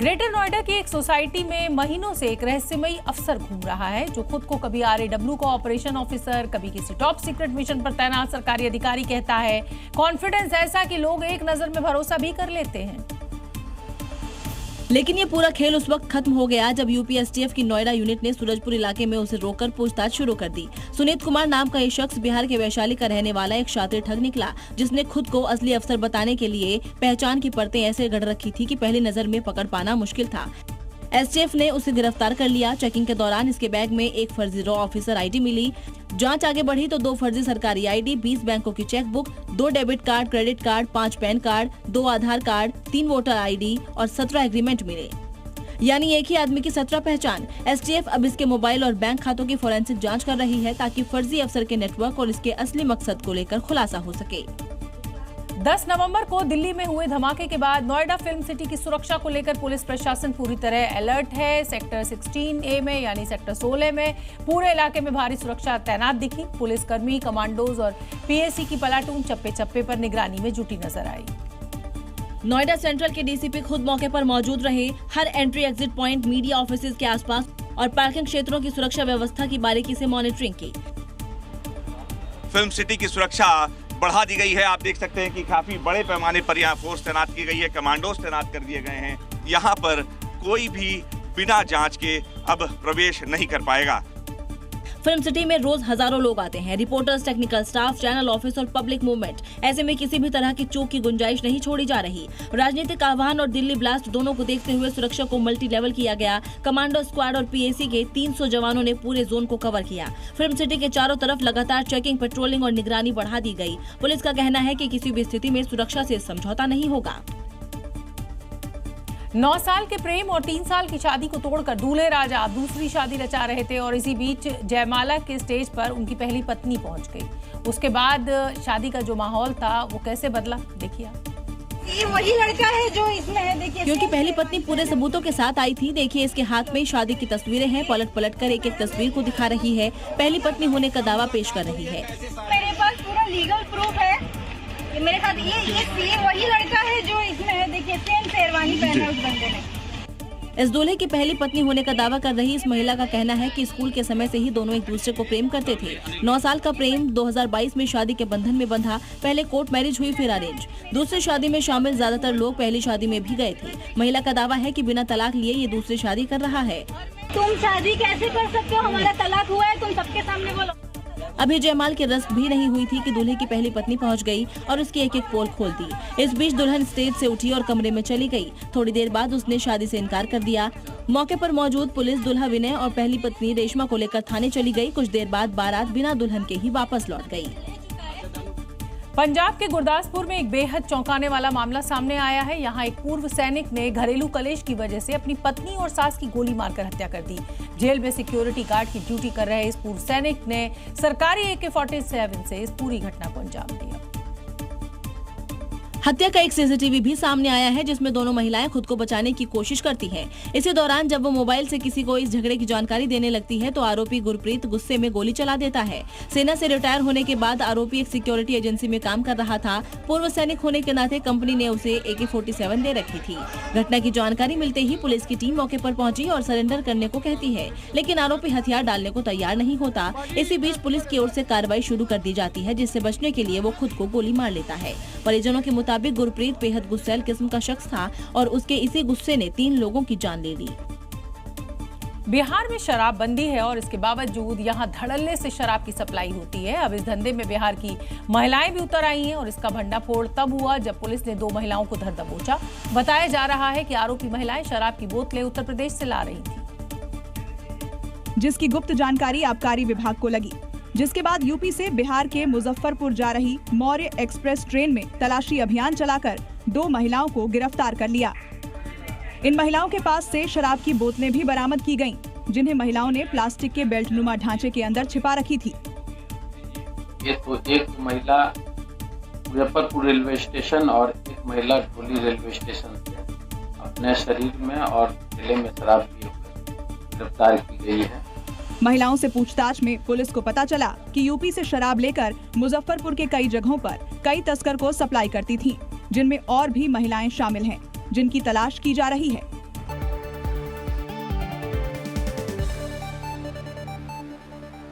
Greater Noida की एक society में महीनों से एक रहस्यमयी अफसर घूम रहा है जो खुद को कभी RAW का ऑपरेशन ऑफिसर, कभी किसी टॉप सीक्रेट मिशन पर तैनात सरकारी अधिकारी कहता है। कॉन्फिडेंस ऐसा कि लोग एक नजर में भरोसा भी कर लेते हैं। लेकिन ये पूरा खेल उस वक्त खत्म हो गया जब यूपी STF की नोएडा यूनिट ने सूरजपुर इलाके में उसे रोककर पूछताछ शुरू कर दी। सुनीत कुमार नाम का ये शख्स बिहार के वैशाली का रहने वाला एक शातिर ठग निकला, जिसने खुद को असली अफसर बताने के लिए पहचान की परतें ऐसे गढ़ रखी थी कि पहली नजर में पकड़ पाना मुश्किल था। STF ने उसे गिरफ्तार कर लिया। चेकिंग के दौरान इसके बैग में एक फर्जी रॉ ऑफिसर ID मिली। जांच आगे बढ़ी तो 2 फर्जी सरकारी ID, 20 बैंकों की chequebook, 2 debit card, credit card, 5 pan card, 2 आधार कार्ड, 3 वोटर ID और 17 एग्रीमेंट मिले, यानी एक ही आदमी की 17 पहचान। STF अब इसके मोबाइल और बैंक खातों की फोरेंसिक जांच कर रही है ताकि फर्जी अफसर के नेटवर्क और इसके असली मकसद को लेकर खुलासा हो सके। 10 नवंबर को दिल्ली में हुए धमाके के बाद नोएडा फिल्म सिटी की सुरक्षा को लेकर पुलिस प्रशासन पूरी तरह अलर्ट है। सेक्टर 16A में यानी सेक्टर 16 में पूरे इलाके में भारी सुरक्षा तैनात दिखी। पुलिसकर्मी, कमांडोज और PAC की प्लाटून चप्पे चप्पे पर निगरानी में जुटी नजर आई। नोएडा सेंट्रल के DCP खुद मौके पर मौजूद रहे। हर entry exit point, media offices के आसपास और पार्किंग क्षेत्रों की सुरक्षा व्यवस्था की बारीकी से मॉनिटरिंग की। फिल्म सिटी की सुरक्षा बढ़ा दी गई है। आप देख सकते हैं कि काफी बड़े पैमाने पर यहाँ फोर्स तैनात की गई है, कमांडोज तैनात कर दिए गए हैं। यहाँ पर कोई भी बिना जांच के अब प्रवेश नहीं कर पाएगा। फिल्म सिटी में रोज हजारों लोग आते हैं, reporters, technical staff, channel office और पब्लिक मूवमेंट। ऐसे में किसी भी तरह की चूक की गुंजाइश नहीं छोड़ी जा रही। राजनीतिक आह्वान और दिल्ली ब्लास्ट दोनों को देखते हुए सुरक्षा को मल्टी लेवल किया गया। कमांडो स्क्वाड और PAC के 300 जवानों ने पूरे जोन को कवर किया। फिल्म सिटी के चारों तरफ लगातार चेकिंग, पेट्रोलिंग और निगरानी बढ़ा दी गई। पुलिस का कहना है कि किसी भी स्थिति में सुरक्षा से समझौता नहीं होगा। 9 साल के प्रेम और 3 साल की शादी को तोड़कर दूल्हे राजा दूसरी शादी रचा रहे थे और इसी बीच जयमाला के स्टेज पर उनकी पहली पत्नी पहुंच गई। उसके बाद शादी का जो माहौल था वो कैसे बदला, देखिए। ये वही लड़का है जो इसमें है, देखिए। क्योंकि पहली पत्नी पूरे सबूतों के साथ आई थी। देखिए, इसके हाथ में शादी की तस्वीरें हैं। पलट पलट कर एक एक तस्वीर को दिखा रही है। पहली पत्नी होने का दावा पेश कर रही है। मेरे पास पूरा लीगल प्रूफ है। मेरे साथ ये वही लड़का है जो इसमें है, देखिए। सेम शेरवानी पहना उस बंदे ने। इस दूल्हे की पहली पत्नी होने का दावा कर रही इस महिला का कहना है कि स्कूल के समय से ही दोनों एक दूसरे को प्रेम करते थे। 9 साल का प्रेम 2022 में शादी के बंधन में बंधा। पहले कोर्ट मैरिज हुई, फिर अरेंज। दूसरी शादी में शामिल ज्यादातर लोग पहली शादी में भी गए थे। महिला का दावा है कि बिना तलाक लिए ये दूसरी शादी कर रहा है। तुम शादी कैसे कर सकते हो? हमारा तलाक हुआ है, तुम सबके सामने बोलो। अभी जयमाल की रस्म भी नहीं हुई थी कि दूल्हे की पहली पत्नी पहुंच गई और उसकी एक एक पोल खोल दी। इस बीच दुल्हन स्टेज से उठी और कमरे में चली गई। थोड़ी देर बाद उसने शादी से इनकार कर दिया। मौके पर मौजूद पुलिस दुल्हा विनय और पहली पत्नी रेशमा को लेकर थाने चली गई। कुछ देर बाद बारात बिना दुल्हन के ही वापस लौट गई। पंजाब के गुरदासपुर में एक बेहद चौंकाने वाला मामला सामने आया है। यहाँ एक पूर्व सैनिक ने घरेलू कलेश की वजह से अपनी पत्नी और सास की गोली मारकर हत्या कर दी। जेल में सिक्योरिटी गार्ड की ड्यूटी कर रहे इस पूर्व सैनिक ने सरकारी AK-47 से इस पूरी घटना को अंजाम दिया। हत्या का एक CCTV भी सामने आया है जिसमें दोनों महिलाएं खुद को बचाने की कोशिश करती हैं। इसी दौरान जब वो मोबाइल से किसी को इस झगड़े की जानकारी देने लगती है तो आरोपी गुरप्रीत गुस्से में गोली चला देता है। सेना से रिटायर होने के बाद आरोपी एक सिक्योरिटी एजेंसी में काम कर रहा था। पूर्व सैनिक होने के नाते कंपनी ने उसे AK-47 दे रखी थी। घटना की जानकारी मिलते ही पुलिस की टीम मौके पर पहुंची और सरेंडर करने को कहती है, लेकिन आरोपी हथियार डालने को तैयार नहीं होता। इसी बीच पुलिस की ओर से कार्रवाई शुरू कर दी जाती है, जिससे बचने के लिए वो खुद को गोली मार लेता है। परिजनों के मुताबिक गुरप्रीत बेहद गुस्सैल किस्म का शख्स था और उसके इसी गुस्से ने 3 लोगों की जान ले ली। बिहार में शराबबंदी है और इसके बावजूद यहाँ धड़ल्ले से शराब की सप्लाई होती है। अब इस धंधे में बिहार की महिलाएं भी उतर आई हैं और इसका भंडाफोड़ तब हुआ जब पुलिस ने 2 महिलाओं को धर दबोचा। बताया जा रहा है कि आरोपी महिलाएं शराब की बोतलें उत्तर प्रदेश से ला रही थी, जिसकी गुप्त जानकारी आबकारी विभाग को लगी, जिसके बाद यूपी से बिहार के मुजफ्फरपुर जा रही मौर्य एक्सप्रेस ट्रेन में तलाशी अभियान चलाकर 2 महिलाओं को गिरफ्तार कर लिया। इन महिलाओं के पास से शराब की बोतलें भी बरामद की गईं, जिन्हें महिलाओं ने प्लास्टिक के बेल्ट नुमा ढांचे के अंदर छिपा रखी थी। ये तो एक महिला मुजफ्फरपुर रेलवे स्टेशन और एक महिला ढोली रेलवे स्टेशन से अपने शरीर में और गले में शराब लिए हुए गिरफ्तार की गई है। महिलाओं से पूछताछ में पुलिस को पता चला कि यूपी से शराब लेकर मुजफ्फरपुर के कई जगहों पर कई तस्कर को सप्लाई करती थीं, जिनमें और भी महिलाएं शामिल हैं, जिनकी तलाश की जा रही है।